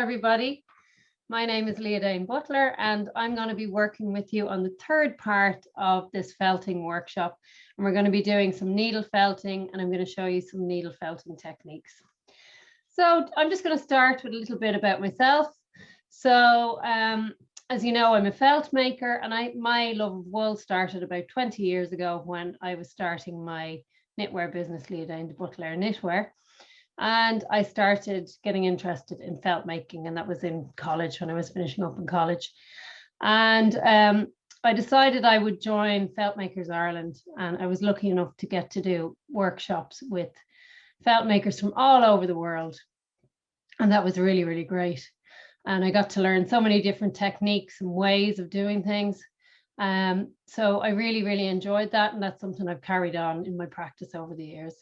everybody. My name is Liadain Butler, and I'm going to be working with you on the third part of this felting workshop. And we're going to be doing some needle felting, and I'm going to show you some needle felting techniques. So I'm just going to start with a little bit about myself. So as you know, I'm a felt maker, and my love of wool started about 20 years ago when I was starting my knitwear business, Liadain Butler Knitwear. And I started getting interested in felt making, and that was in college when I was finishing up in college. And I decided I would join Felt Makers Ireland, and I was lucky enough to get to do workshops with felt makers from all over the world. And that was really, really great. And I got to learn so many different techniques and ways of doing things. So I really, really enjoyed that. And that's something I've carried on in my practice over the years.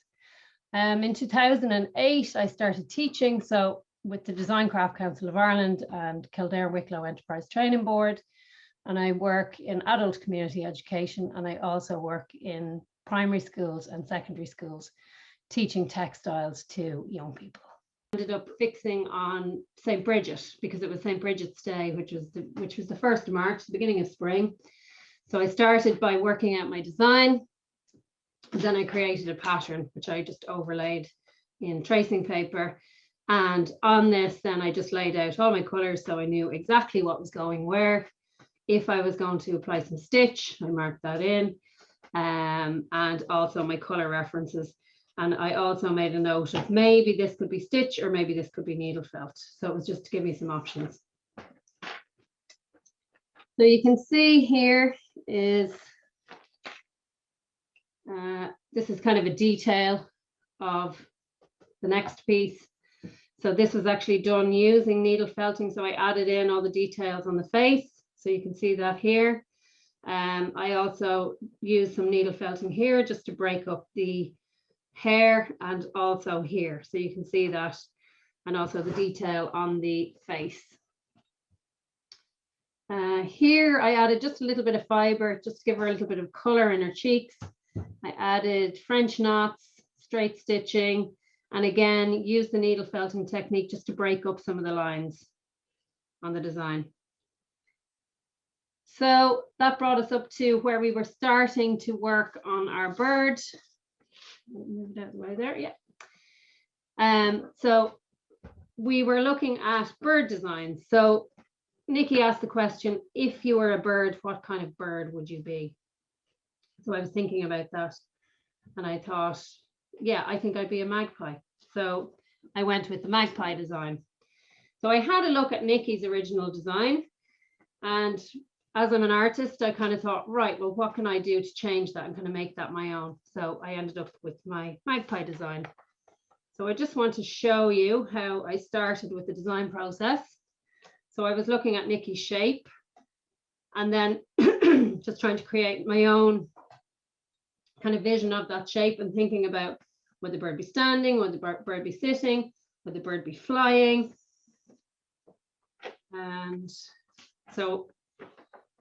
In 2008, I started teaching, so with the Design Craft Council of Ireland and Kildare Wicklow Enterprise Training Board, and I work in adult community education, and I also work in primary schools and secondary schools, teaching textiles to young people. I ended up fixing on St. Bridget because it was St. Bridget's Day, which was the 1st of March, the beginning of spring. So I started by working out my design. Then I created a pattern, which I just overlaid in tracing paper. And on this, then I just laid out all my colors, so I knew exactly what was going where. If I was going to apply some stitch, I marked that in, and also my color references. And I also made a note of maybe this could be stitch or maybe this could be needle felt. So it was just to give me some options. So you can see here is this is kind of a detail of the next piece. So this was actually done using needle felting. So I added in all the details on the face. So you can see that here. I also used some needle felting here just to break up the hair and also here. So you can see that, and also the detail on the face. Here I added just a little bit of fiber just to give her a little bit of color in her cheeks. I added French knots, straight stitching, and again, used the needle felting technique just to break up some of the lines on the design. So that brought us up to where we were starting to work on our bird. Move it out of the way there, yeah. So we were looking at bird designs. So Nikki asked the question, if you were a bird, what kind of bird would you be? So I was thinking about that, and I thought, yeah, I think I'd be a magpie. So I went with the magpie design. So I had a look at Nikki's original design, and as I'm an artist, I kind of thought, right, well, what can I do to change that and kind of make that my own? So I ended up with my magpie design. So I just want to show you how I started with the design process. So I was looking at Nikki's shape, and then just trying to create my own kind of vision of that shape, and thinking about, would the bird be standing, would the bird be sitting, would the bird be flying? And so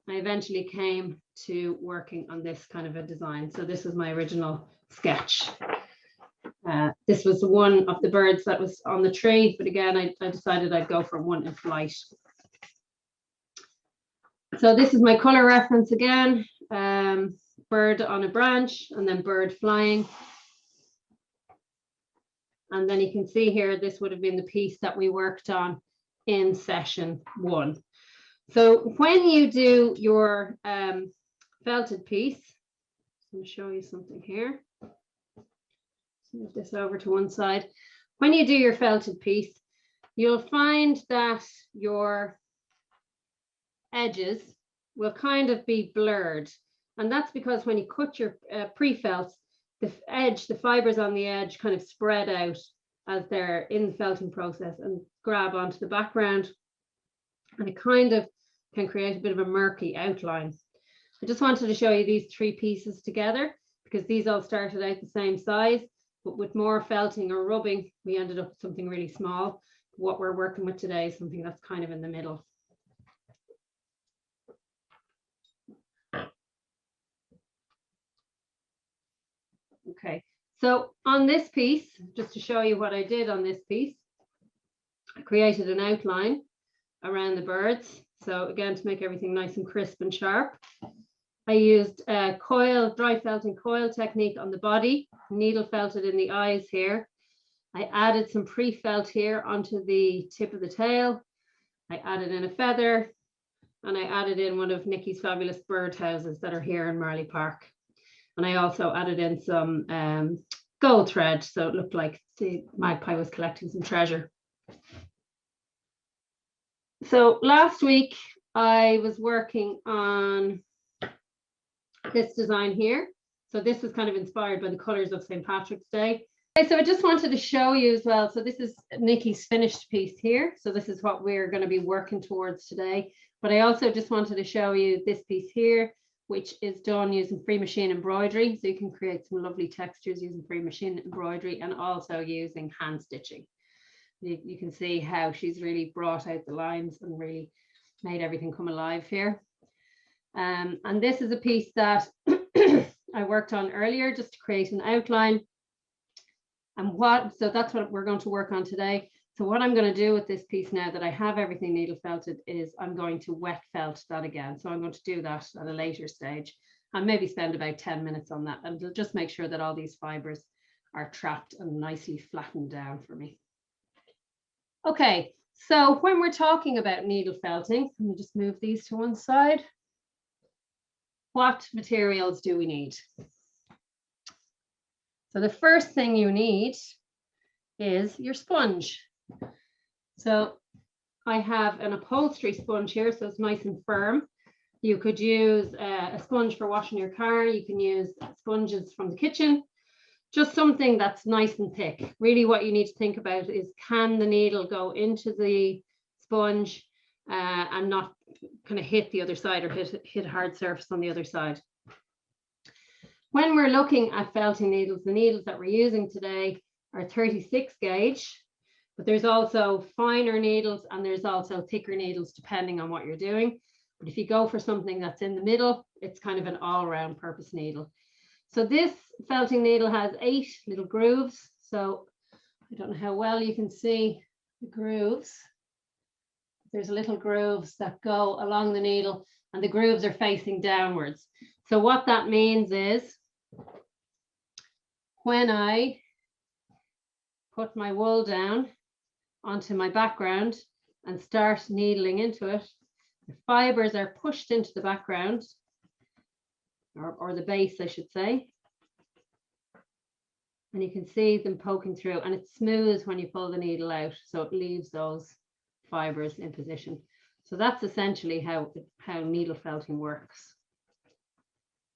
I eventually came to working on this kind of a design. So this was my original sketch. This was one of the birds that was on the tree, but again, I decided I'd go for one in flight. So this is my color reference again. Bird on a branch, and then bird flying. And then you can see here, this would have been the piece that we worked on in session 1. So when you do your felted piece, I'm going to show you something here. Move this over to one side. When you do your felted piece, you'll find that your edges will kind of be blurred. And that's because when you cut your pre-felts, the edge, the fibers on the edge kind of spread out as they're in the felting process and grab onto the background. And it kind of can create a bit of a murky outline. I just wanted to show you these 3 pieces together because these all started out the same size, but with more felting or rubbing, we ended up with something really small. What we're working with today is something that's kind of in the middle. Okay, so on this piece, just to show you what I did on this piece, I created an outline around the birds. So again, to make everything nice and crisp and sharp. I used coil, dry felting coil technique on the body, needle felted in the eyes here. I added some pre-felt here onto the tip of the tail. I added in a feather, and I added in one of Nikki's fabulous bird houses that are here in Marley Park. And I also added in some gold thread, so it looked like the magpie was collecting some treasure. So last week I was working on this design here. So this was kind of inspired by the colors of St. Patrick's Day. Okay, so I just wanted to show you as well. So this is Nikki's finished piece here. So this is what we're going to be working towards today. But I also just wanted to show you this piece here, which is done using free machine embroidery. So you can create some lovely textures using free machine embroidery and also using hand stitching. You can see how she's really brought out the lines and really made everything come alive here. And this is a piece that I worked on earlier just to create an outline. And so that's what we're going to work on today. So what I'm going to do with this piece now that I have everything needle felted is I'm going to wet felt that again. So I'm going to do that at a later stage and maybe spend about 10 minutes on that, and it'll just make sure that all these fibers are trapped and nicely flattened down for me. Okay, so when we're talking about needle felting, let me just move these to one side. What materials do we need? So the first thing you need is your sponge. So I have an upholstery sponge here, so it's nice and firm. You could use a sponge for washing your car. You can use sponges from the kitchen, just something that's nice and thick. Really what you need to think about is, can the needle go into the sponge and not kind of hit the other side or hit a hard surface on the other side. When we're looking at felting needles, the needles that we're using today are 36 gauge, but there's also finer needles and there's also thicker needles depending on what you're doing. But if you go for something that's in the middle, it's kind of an all-round purpose needle. So this felting needle has 8 little grooves. So I don't know how well you can see the grooves. There's little grooves that go along the needle and the grooves are facing downwards. So what that means is when I put my wool down onto my background and start needling into it, the fibers are pushed into the background, or the base, I should say. And you can see them poking through, and it's smooth when you pull the needle out, so it leaves those fibers in position. So that's essentially how needle felting works.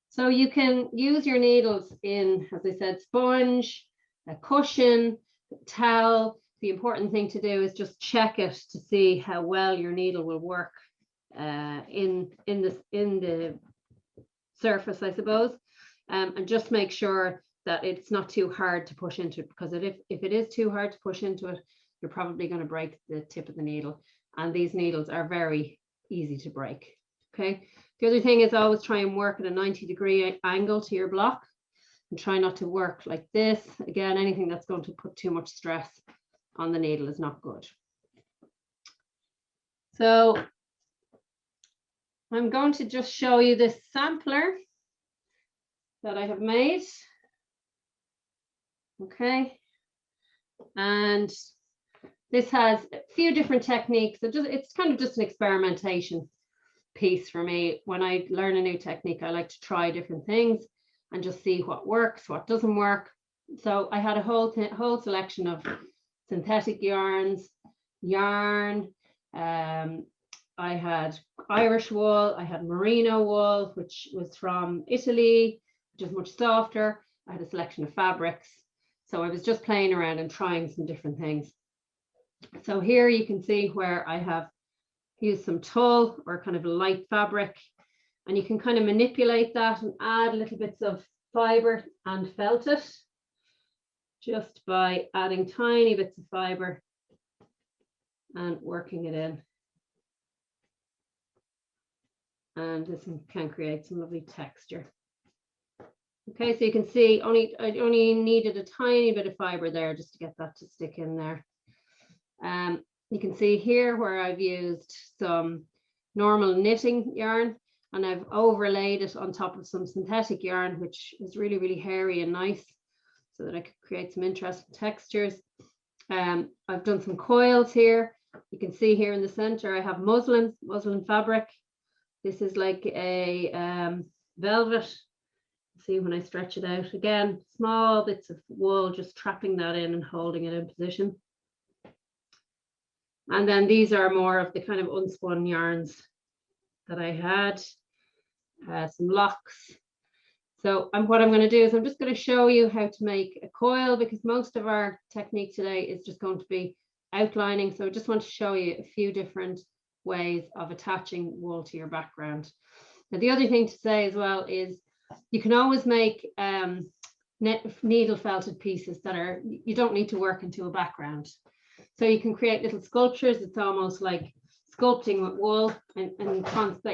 So you can use your needles in, as I said, sponge, a cushion, towel. The important thing to do is just check it to see how well your needle will work in the surface, I suppose, and just make sure that it's not too hard to push into it, because if it is too hard to push into it, you're probably going to break the tip of the needle, and these needles are very easy to break. Okay. The other thing is always try and work at a 90-degree angle to your block, and try not to work like this. Again, anything that's going to put too much stress on the needle is not good. So I'm going to just show you this sampler that I have made. Okay. And this has a few different techniques. So it's kind of just an experimentation piece for me. When I learn a new technique, I like to try different things and just see what works, what doesn't work. So I had a whole selection of synthetic yarns, yarn. I had Irish wool. I had Moreno wool, which was from Italy, which is much softer. I had a selection of fabrics. So I was just playing around and trying some different things. So here you can see where I have used some tulle or kind of a light fabric, and you can kind of manipulate that and add little bits of fiber and felt it just by adding tiny bits of fiber and working it in. And this can create some lovely texture. Okay, so you can see I only needed a tiny bit of fiber there just to get that to stick in there. You can see here where I've used some normal knitting yarn and I've overlaid it on top of some synthetic yarn, which is really, really hairy and nice, so that I could create some interesting textures. I've done some coils here. You can see here in the center, I have muslin fabric. This is like a velvet. See when I stretch it out, again, small bits of wool, just trapping that in and holding it in position. And then these are more of the kind of unspun yarns that I had, some locks. So what I'm going to do is I'm just going to show you how to make a coil, because most of our technique today is just going to be outlining. So I just want to show you a few different ways of attaching wool to your background. Now, the other thing to say as well is you can always make needle felted pieces that are, you don't need to work into a background. So you can create little sculptures. It's almost like sculpting with wool, and that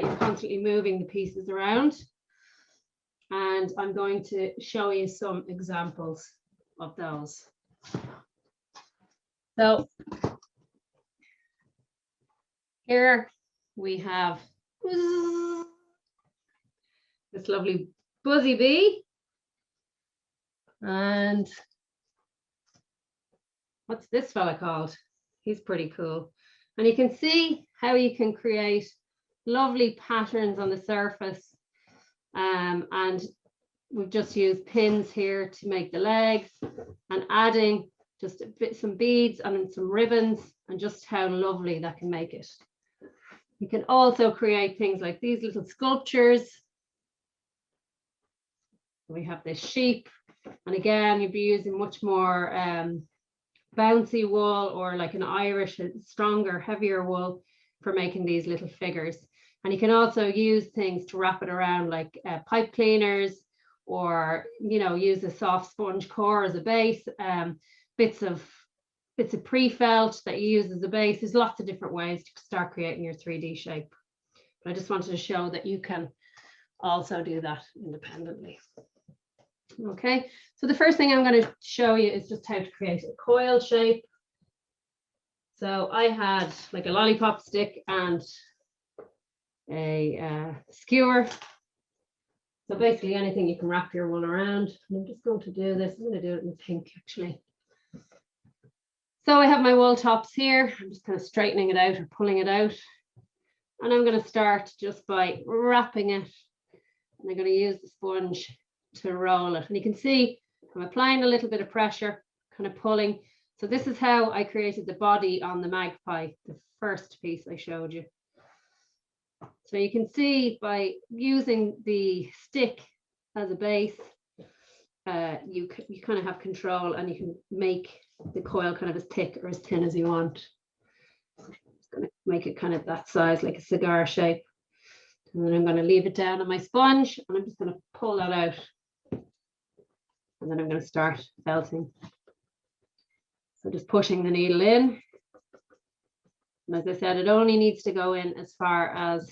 you're constantly moving the pieces around. And I'm going to show you some examples of those. So here we have this lovely buzzy bee. And what's this fella called? He's pretty cool. And you can see how you can create lovely patterns on the surface. And we've just used pins here to make the legs, and adding just a bit, some beads and some ribbons, and just how lovely that can make it. You can also create things like these little sculptures. We have this sheep, and again, you'd be using much more bouncy wool, or like an Irish, stronger, heavier wool for making these little figures. And you can also use things to wrap it around, like pipe cleaners, or, you know, use a soft sponge core as a base, bits of pre-felt that you use as a base. There's lots of different ways to start creating your 3D shape. But I just wanted to show that you can also do that independently. Okay, so the first thing I'm going to show you is just how to create a coil shape. So I had like a lollipop stick and a skewer. So basically anything you can wrap your wool around. And I'm just going to do this. I'm going to do it in pink, actually. So I have my wool tops here. I'm just kind of straightening it out or pulling it out. And I'm going to start just by wrapping it. And I'm going to use the sponge to roll it. And you can see I'm applying a little bit of pressure, kind of pulling. So this is how I created the body on the magpie, the first piece I showed you. So you can see by using the stick as a base, you kind of have control, and you can make the coil kind of as thick or as thin as you want. I'm just going to make it kind of that size, like a cigar shape. And then I'm going to leave it down on my sponge, and I'm just going to pull that out. And then I'm going to start felting. So just pushing the needle in. And as I said, it only needs to go in as far as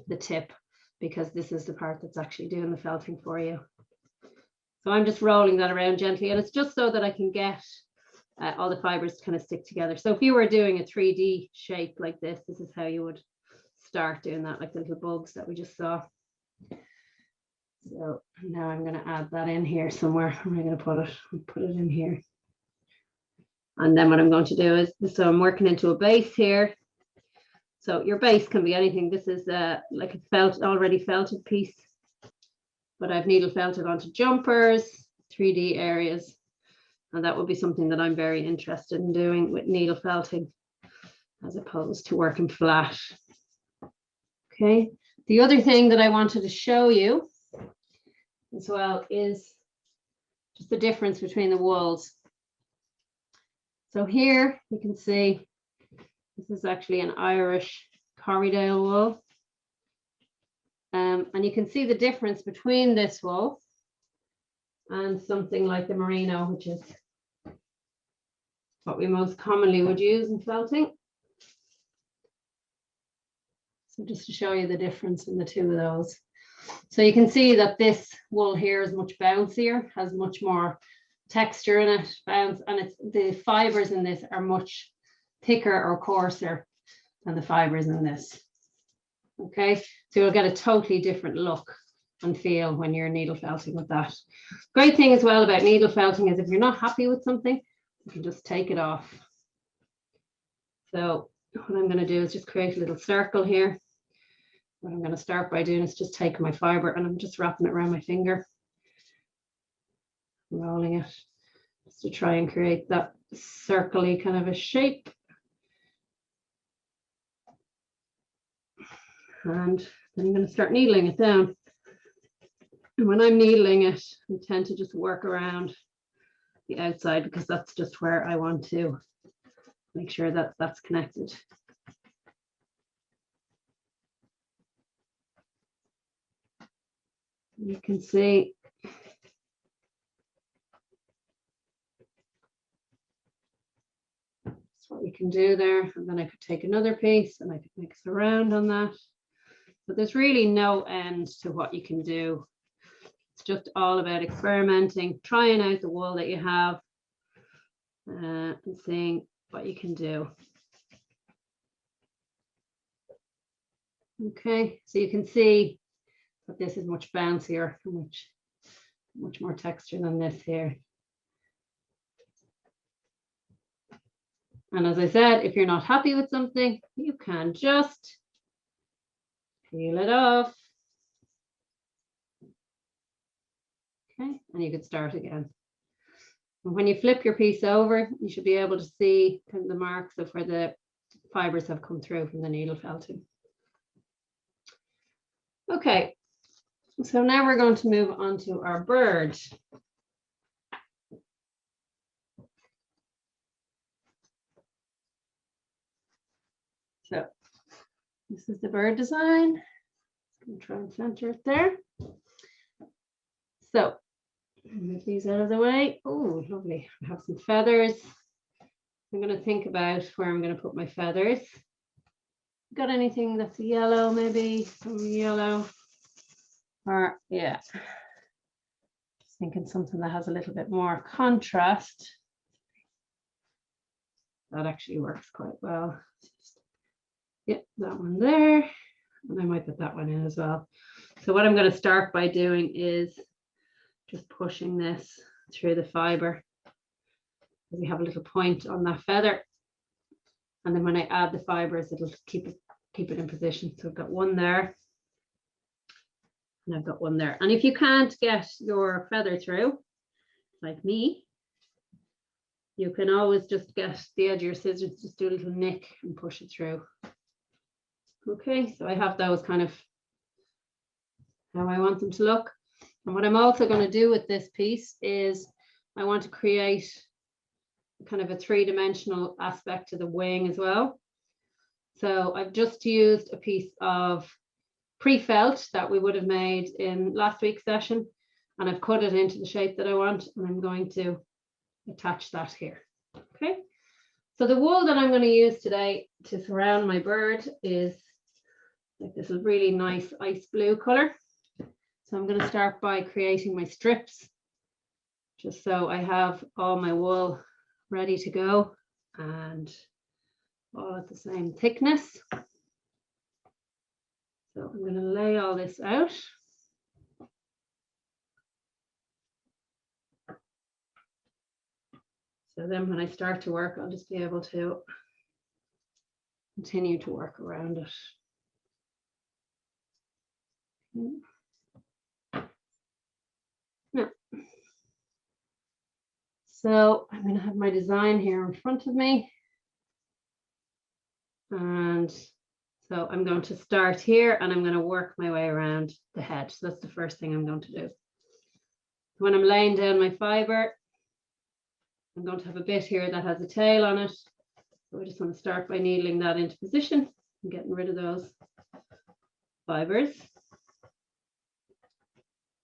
the tip, because this is the part that's actually doing the felting for you. So I'm just rolling that around gently, and it's just so that I can get all the fibers to kind of stick together. So if you were doing a 3D shape like this, this is how you would start doing that, like the little bugs that we just saw. So now I'm going to add that in here somewhere. Where am I going to put it? I'll put it in here. And then what I'm going to do is, so I'm working into a base here. So your base can be anything. This is like a felt, already felted piece, but I've needle felted onto jumpers, 3D areas. And that would be something that I'm very interested in doing with needle felting, as opposed to working flat. Okay. The other thing that I wanted to show you as well is just the difference between the wools. So here you can see this is actually an Irish Corriedale wool. And you can see the difference between this wool and something like the Moreno, which is what we most commonly would use in felting. So just to show you the difference in the two of those. So you can see that this wool here is much bouncier, has much more texture in it, bounce, and it's the fibers in this are much thicker or coarser than the fibers in this. Okay, so you'll get a totally different look and feel when you're needle felting with that. Great thing as well about needle felting is if you're not happy with something, you can just take it off. So what I'm going to do is just create a little circle here. What I'm going to start by doing is just taking my fiber and I'm just wrapping it around my finger, rolling it just to try and create that circle-y kind of a shape. And then I'm going to start needling it down. And when I'm needling it, I tend to just work around the outside because that's just where I want to make sure that that's connected. You can see that's what we can do there. And then I could take another piece and I could mix around on that. But there's really no end to what you can do. It's just all about experimenting, trying out the wool that you have and seeing what you can do. Okay, so you can see that this is much bouncier, much more texture than this here. And as I said, if you're not happy with something, you can just peel it off. Okay, and you can start again. And when you flip your piece over, you should be able to see kind of the marks of where the fibers have come through from the needle felting. Okay, so now we're going to move on to our bird. So this is the bird design. I'm try and center it there. So move these out of the way. Oh, lovely. I have some feathers. I'm going to think about where I'm going to put my feathers. Got anything that's yellow, maybe some yellow, or yeah, just thinking something that has a little bit more contrast. That actually works quite well. Yeah, that one there, and I might put that one in as well. So what I'm going to start by doing is just pushing this through the fiber. We have a little point on that feather. And then when I add the fibers, it'll keep it in position. So I've got one there. And I've got one there. And if you can't get your feather through, like me, you can always just get the edge of your scissors, just do a little nick and push it through. Okay, so I have those kind of how I want them to look. And what I'm also going to do with this piece is I want to create kind of a three-dimensional aspect to the wing as well. So I've just used a piece of pre-felt that we would have made in last week's session, and I've cut it into the shape that I want, and I'm going to attach that here. Okay, so the wool that I'm going to use today to surround my bird is like this really nice ice blue color. So I'm going to start by creating my strips, just so I have all my wool ready to go and all at the same thickness. So I'm going to lay all this out. So then when I start to work, I'll just be able to continue to work around it. Now, so I'm going to have my design here in front of me. And so I'm going to start here and I'm going to work my way around the head. So that's the first thing I'm going to do. When I'm laying down my fiber, I'm going to have a bit here that has a tail on it. So I just want to start by needling that into position and getting rid of those fibers.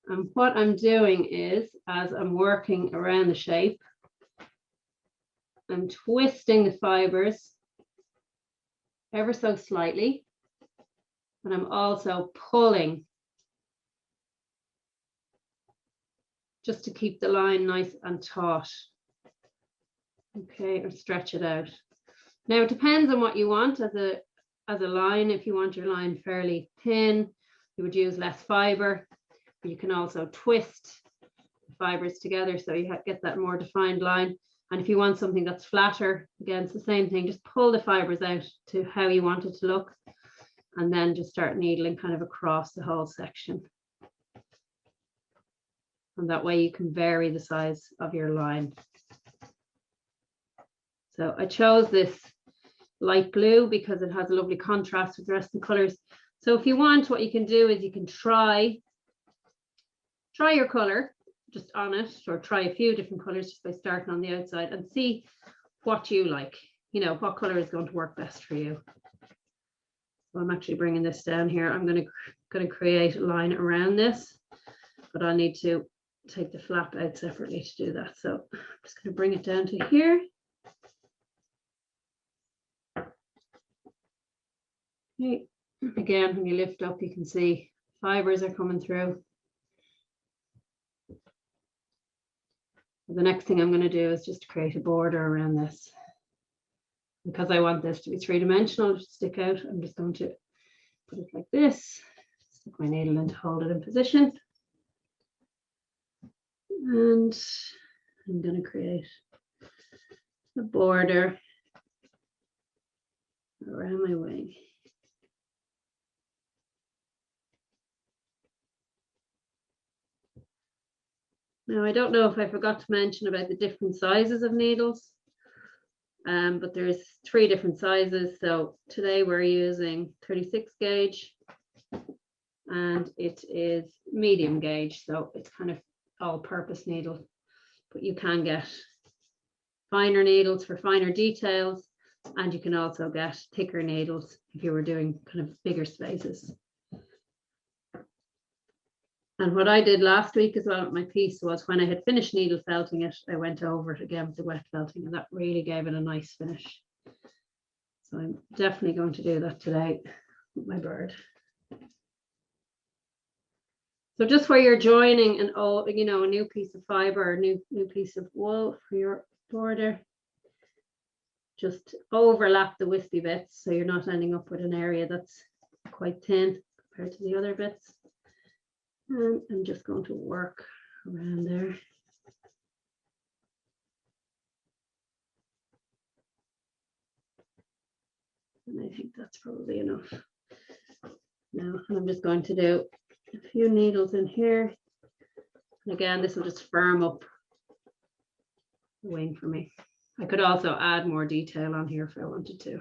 And what I'm doing is, as I'm working around the shape, I'm twisting the fibers ever so slightly, and I'm also pulling just to keep the line nice and taut. Okay, or stretch it out. Now it depends on what you want as a line. If you want your line fairly thin, you would use less fiber. You can also twist the fibers together so you get that more defined line. And if you want something that's flatter, again, it's the same thing. Just pull the fibers out to how you want it to look, and then just start needling kind of across the whole section. And that way you can vary the size of your line. So I chose this light blue because it has a lovely contrast with the rest of the colors. So if you want, what you can do is you can try your color just on it, or try a few different colors just by starting on the outside and see what you like, you know, what color is going to work best for you. So I'm actually bringing this down here. I'm going to create a line around this, but I'll need to take the flap out separately to do that. So I'm just going to bring it down to here. Okay. Again, when you lift up, you can see fibers are coming through. The next thing I'm going to do is just create a border around this. Because I want this to be three-dimensional, to stick out, I'm just going to put it like this, stick my needle in to hold it in position. And I'm going to create a border around my wing. Now, I don't know if I forgot to mention about the different sizes of needles, but there's 3 different sizes. So today we're using 36 gauge, and it is medium gauge. So it's kind of all-purpose needle, but you can get finer needles for finer details, and you can also get thicker needles if you were doing kind of bigger spaces. And what I did last week as well with my piece was, when I had finished needle felting it, I went over it again with the wet felting, and that really gave it a nice finish. So I'm definitely going to do that today with my bird. So just where you're joining an old, you know, a new piece of fiber or new piece of wool for your border, just overlap the wispy bits so you're not ending up with an area that's quite thin compared to the other bits. And I'm just going to work around there. And I think that's probably enough. Now I'm just going to do a few needles in here. And again, this will just firm up the wing for me. I could also add more detail on here if I wanted to.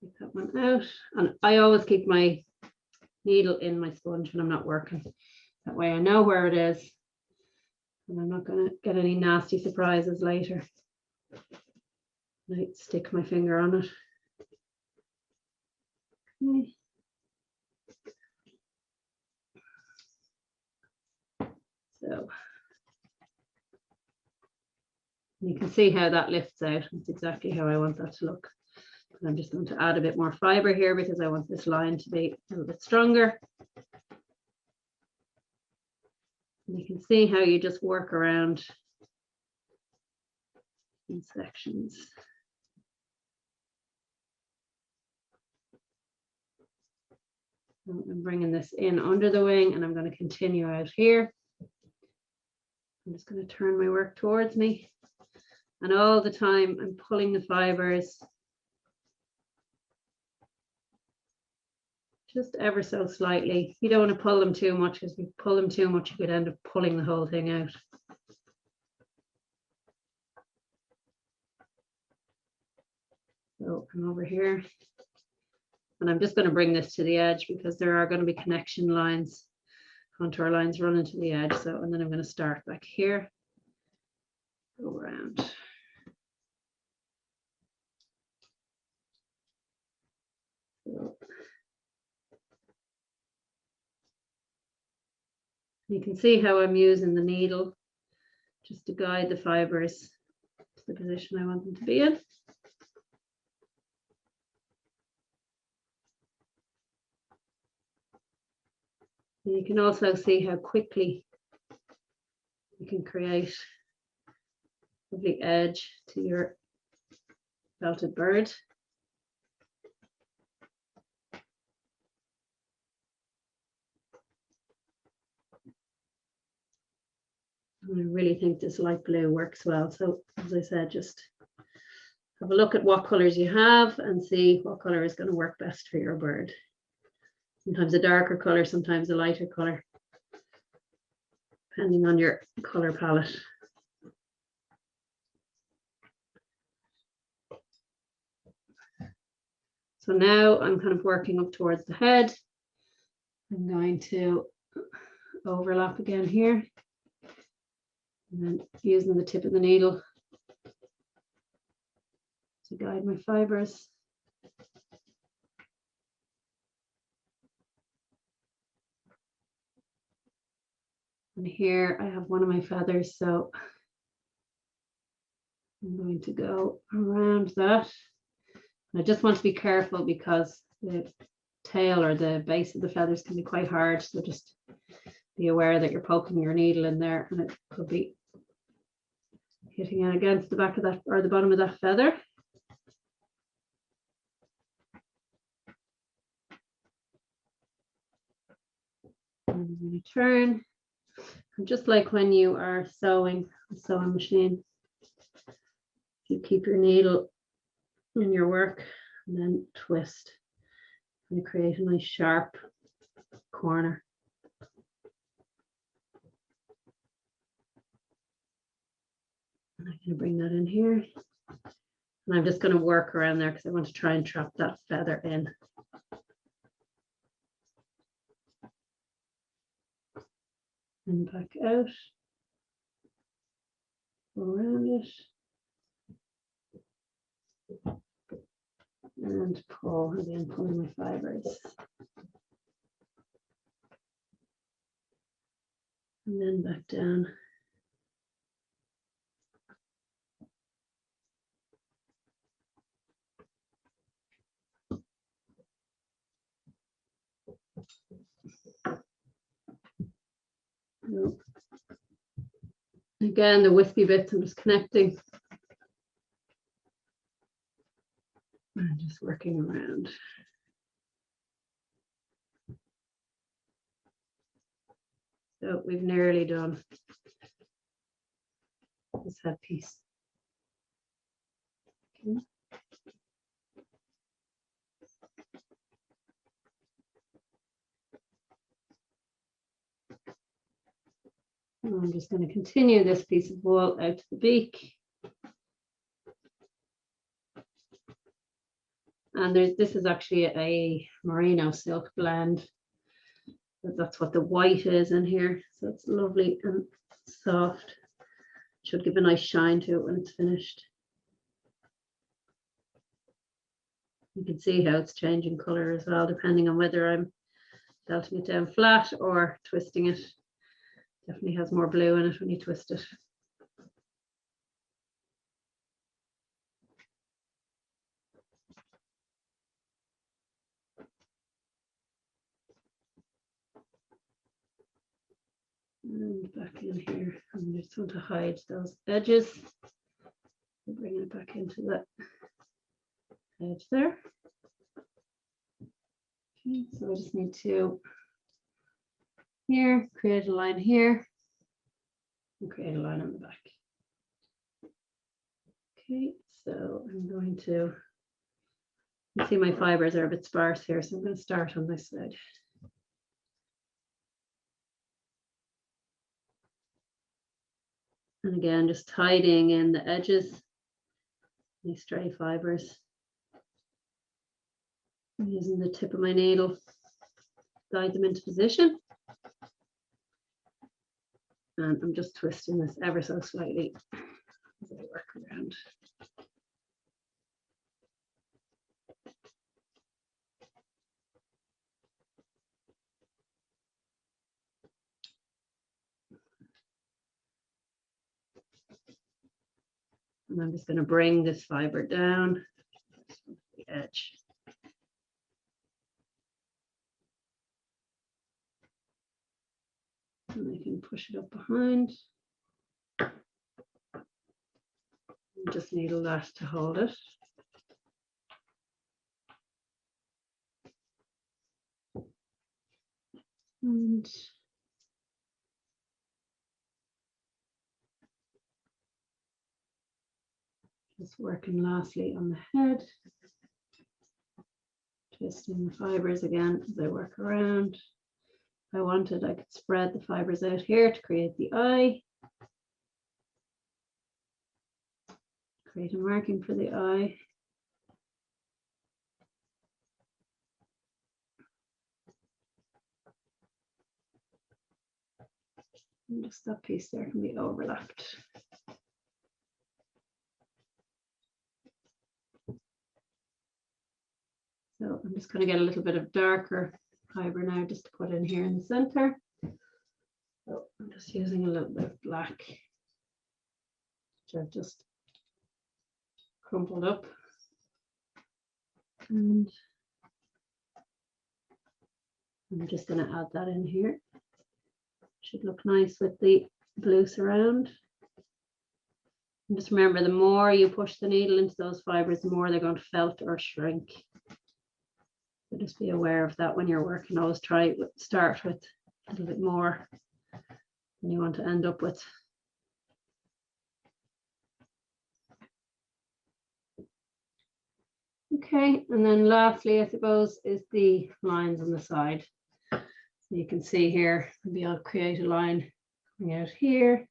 Take that one out. And I always keep my needle in my sponge when I'm not working. That way I know where it is, and I'm not going to get any nasty surprises later. I stick my finger on it. Okay. So you can see how that lifts out. That's exactly how I want that to look. And I'm just going to add a bit more fiber here because I want this line to be a little bit stronger. And you can see how you just work around in sections. I'm bringing this in under the wing, and I'm going to continue out here. I'm just going to turn my work towards me, and all the time I'm pulling the fibers just ever so slightly. You don't want to pull them too much, because if you pull them too much, you could end up pulling the whole thing out. So I'm over here, and I'm just going to bring this to the edge because there are going to be connection lines, contour lines running to the edge. So, and then I'm going to start back here, go around. So you can see how I'm using the needle just to guide the fibers to the position I want them to be in. And you can also see how quickly you can create a lovely edge to your felted bird. I really think this light blue works well. So as I said, just have a look at what colors you have and see what color is going to work best for your bird. Sometimes a darker color, sometimes a lighter color, depending on your color palette. So now I'm kind of working up towards the head. I'm going to overlap again here. And then using the tip of the needle to guide my fibers. And here I have one of my feathers, so I'm going to go around that. And I just want to be careful because the tail or the base of the feathers can be quite hard, so just be aware that you're poking your needle in there and it could be hitting it against the back of that or the bottom of that feather. And I'm going to turn. And just like when you are sewing a sewing machine, you keep your needle in your work and then twist and you create a nice sharp corner. And I'm going to bring that in here. And I'm just going to work around there because I want to try and trap that feather in. And back out. Go around it. And pull, again, pulling my fibers. And then back down. No. Again, the wispy bits, I'm just connecting. And just working around. So we've nearly done this headpiece. Okay. And I'm just going to continue this piece of wool out to the beak. And this is actually a Moreno silk blend. That's what the white is in here. So it's lovely and soft. Should give a nice shine to it when it's finished. You can see how it's changing color as well, depending on whether I'm felting it down flat or twisting it. Definitely has more blue in it when you twist it. And back in here, I'm just going to hide those edges. Bring it back into that edge there. Okay, so I just need to here, create a line here, and create a line on the back. Okay, so I'm going to, you see my fibers are a bit sparse here, so I'm going to start on this side. And again, just tidying in the edges, these stray fibers. I'm using the tip of my needle to guide them into position. And I'm just twisting this ever so slightly as I work around. And I'm just going to bring this fiber down to the edge. And I can push it up behind. And just needle that to hold it. And just working lastly on the head, twisting the fibers again as I work around. If I wanted, I could spread the fibers out here to create the eye. Create a marking for the eye. And just that piece there can be overlapped. So I'm just going to get a little bit of darker fiber now just to put in here in the center. So I'm just using a little bit of black, which I've just crumpled up. And I'm just going to add that in here. Should look nice with the blue surround. And just remember, the more you push the needle into those fibers, the more they're going to felt or shrink. So just be aware of that when you're working. Always start with a little bit more than you want to end up with. Okay, and then lastly, I suppose, is the lines on the side. So you can see here, maybe I'll create a line coming out here.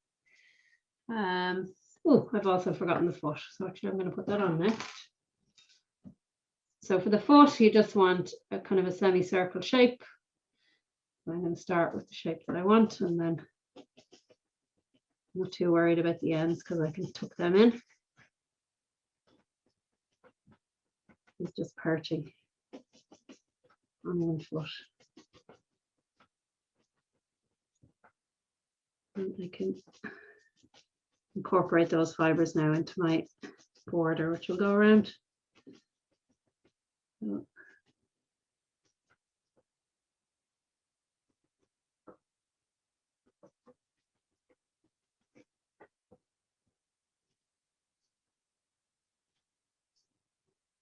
Oh, I've also forgotten the foot. So actually I'm going to put that on next. So for the foot, you just want a kind of a semicircle shape. I'm going to start with the shape that I want, and then I'm not too worried about the ends because I can tuck them in. It's just perching on one foot. And I can incorporate those fibers now into my border, which will go around. So,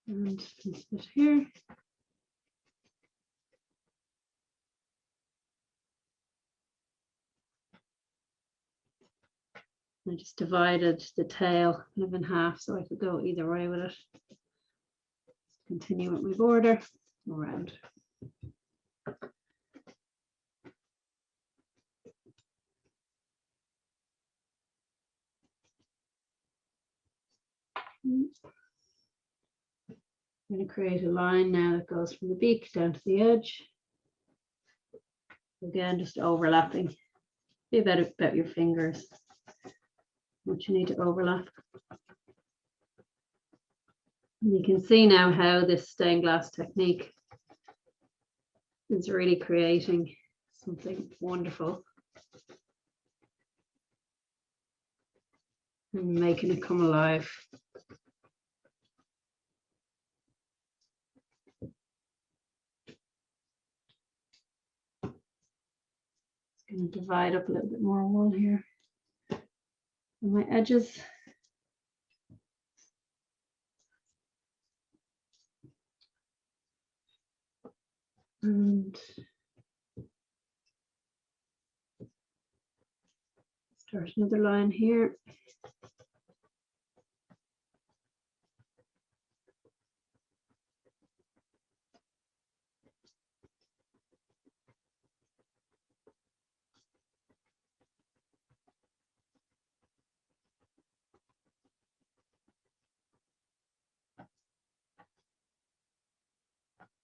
and this bit here. I just divided the tail kind of in half so I could go either way with it. Continue with my border around. I'm going to create a line now that goes from the beak down to the edge. Again, just overlapping. Be about your fingers. What you need to overlap. And you can see now how this stained glass technique is really creating something wonderful and making it come alive. Going to divide up a little bit more wool here on my edges. And start another line here.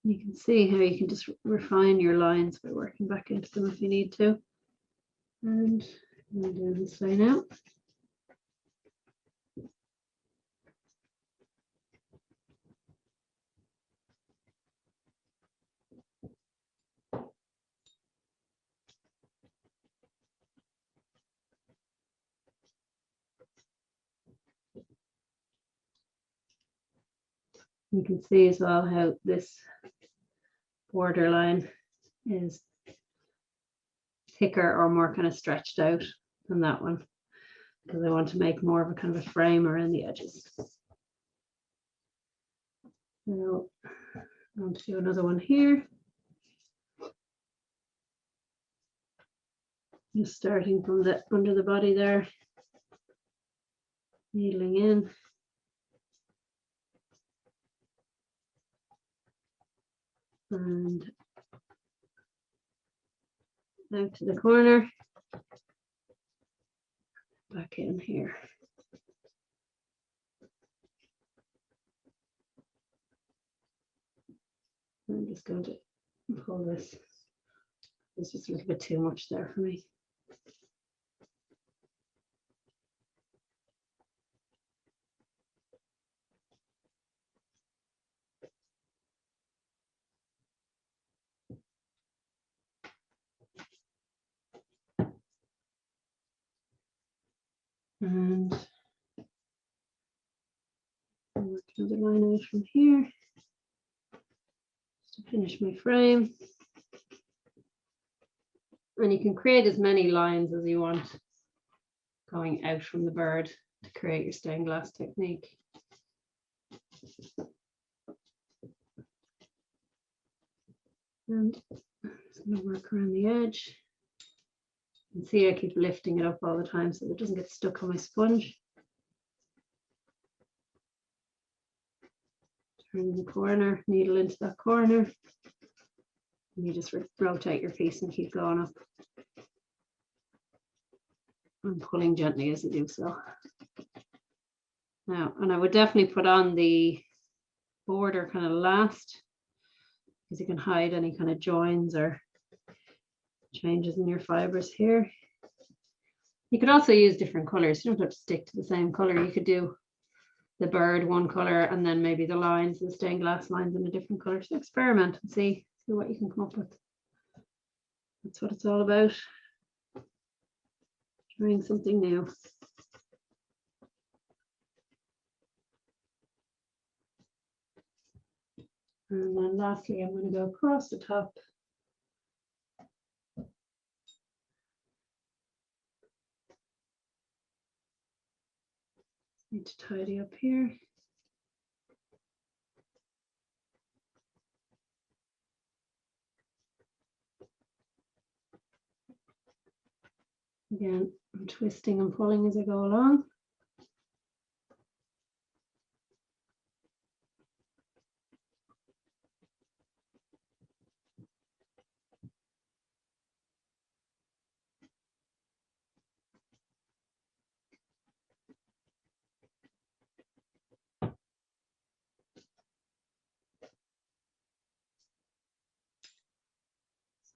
You can see how you can just refine your lines by working back into them if you need to. And I'm doing this way now. You can see as well how this borderline is thicker or more kind of stretched out than that one, because I want to make more of a kind of a frame around the edges. So I'm going to do another one here. Just starting from the under the body there, needling in. And out to the corner, back in here. I'm just going to pull this. It's just a little bit too much there for me. And I'll work another line out from here to finish my frame. And you can create as many lines as you want going out from the bird to create your stained glass technique. And I'm just going to work around the edge. You can see I keep lifting it up all the time so it doesn't get stuck on my sponge. Turn the corner, needle into that corner. And you just rotate your piece and keep going up. And pulling gently as you do so. Now, and I would definitely put on the border kind of last, because you can hide any kind of joins or changes in your fibers here. You could also use different colors. You don't have to stick to the same color. You could do the bird one color and then maybe the lines, the stained glass lines in a different color. So experiment and see what you can come up with. That's what it's all about. Trying something new. And then lastly, I'm going to go across the top. Need to tidy up here. Again, I'm twisting and pulling as I go along.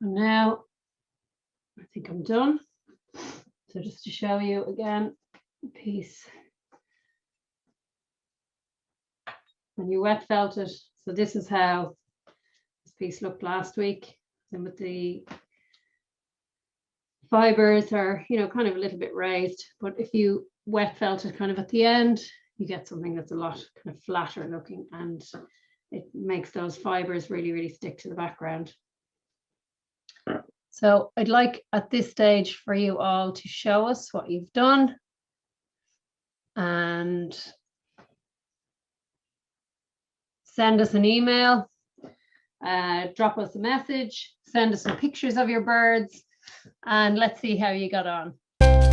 So now I think I'm done. So just to show you again, a piece. When you wet felt it, so this is how this piece looked last week. And with the fibers are, you know, kind of a little bit raised, but if you wet felt it kind of at the end, you get something that's a lot kind of flatter looking, and it makes those fibers really, really stick to the background. So I'd like at this stage for you all to show us what you've done and send us an email, drop us a message, send us some pictures of your birds, and let's see how you got on.